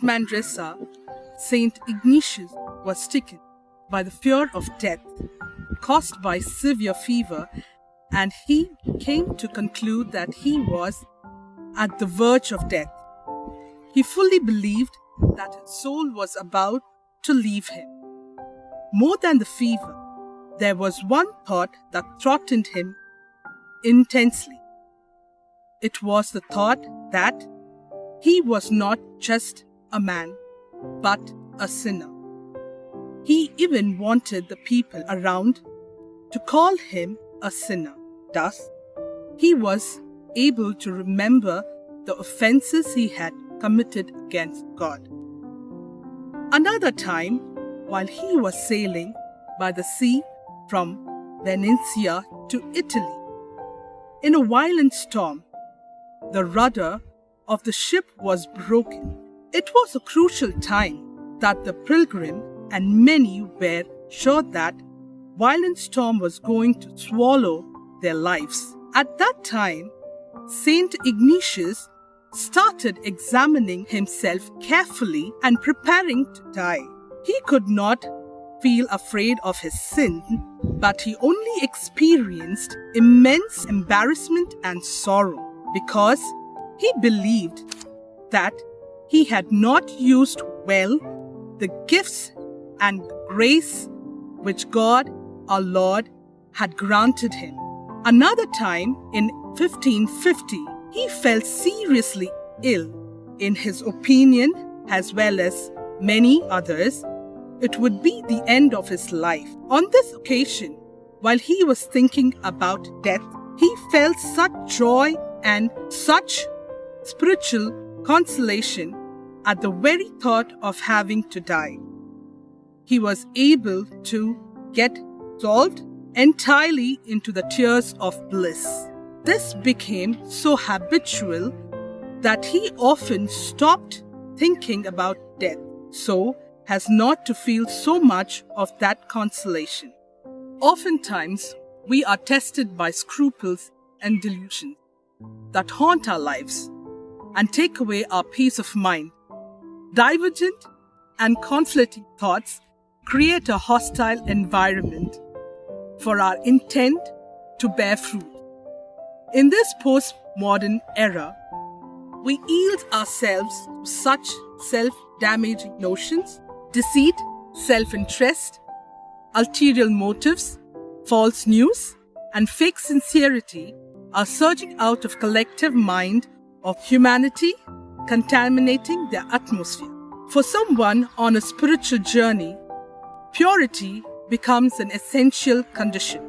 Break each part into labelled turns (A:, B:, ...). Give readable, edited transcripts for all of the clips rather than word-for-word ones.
A: Manresa, Saint Ignatius was stricken by the fear of death caused by severe fever, and he came to conclude that he was at the verge of death. He fully believed that his soul was about to leave him. More than the fever, there was one thought that threatened him intensely. It was the thought that he was not just a man, but a sinner. He even wanted the people around to call him a sinner. Thus, he was able to remember the offenses he had committed against God. Another time, while he was sailing by the sea from Venetia to Italy, in a violent storm, the rudder of the ship was broken. It was a crucial time that the pilgrim and many were sure that violent storm was going to swallow their lives. At that time, Saint Ignatius started examining himself carefully and preparing to die. He could not feel afraid of his sin, but he only experienced immense embarrassment and sorrow because he believed that he had not used well the gifts and grace which God, our Lord, had granted him. Another time, in 1550, he fell seriously ill. In his opinion, as well as many others, it would be the end of his life. On this occasion, while he was thinking about death, he felt such joy and such spiritual consolation at the very thought of having to die. He was able to get dissolved entirely into the tears of bliss. This became so habitual that he often stopped thinking about death, so as not to feel so much of that consolation. Oftentimes, we are tested by scruples and delusions that haunt our lives and take away our peace of mind. Divergent and conflicting thoughts create a hostile environment for our intent to bear fruit. In this postmodern era, we yield ourselves to such self-damaging notions, deceit, self-interest, ulterior motives, false news, and fake sincerity are surging out of collective mind of humanity, contaminating their atmosphere. For someone on a spiritual journey, purity becomes an essential condition.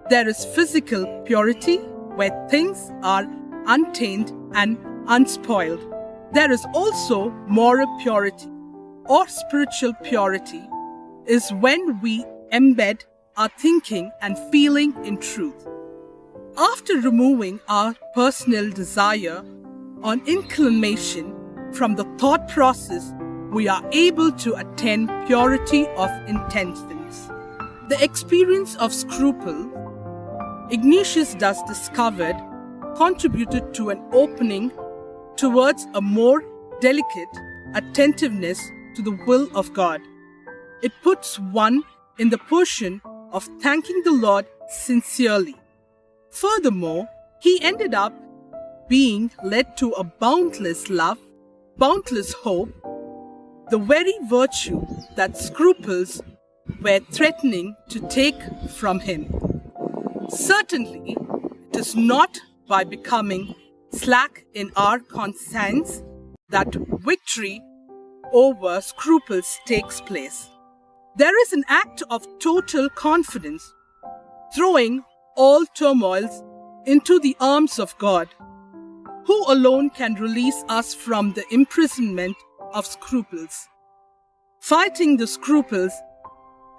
A: There is physical purity, where things are untainted and unspoiled. There is also moral purity, or spiritual purity, is when we embed our thinking and feeling in truth. After removing our personal desire or inclination from the thought process, we are able to attain purity of intentions. The experience of scruple, Ignatius thus discovered, contributed to an opening towards a more delicate attentiveness to the will of God. It puts one in the position of thanking the Lord sincerely. Furthermore, he ended up being led to a boundless love, boundless hope, the very virtue that scruples were threatening to take from him. Certainly, it is not by becoming slack in our conscience that victory over scruples takes place. There is an act of total confidence, throwing all turmoils into the arms of God, who alone can release us from the imprisonment of scruples. Fighting the scruples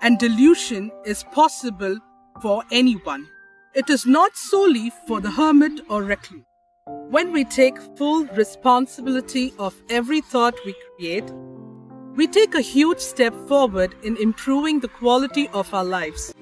A: and delusion is possible for anyone. It is not solely for the hermit or recluse. When we take full responsibility of every thought we create, we take a huge step forward in improving the quality of our lives.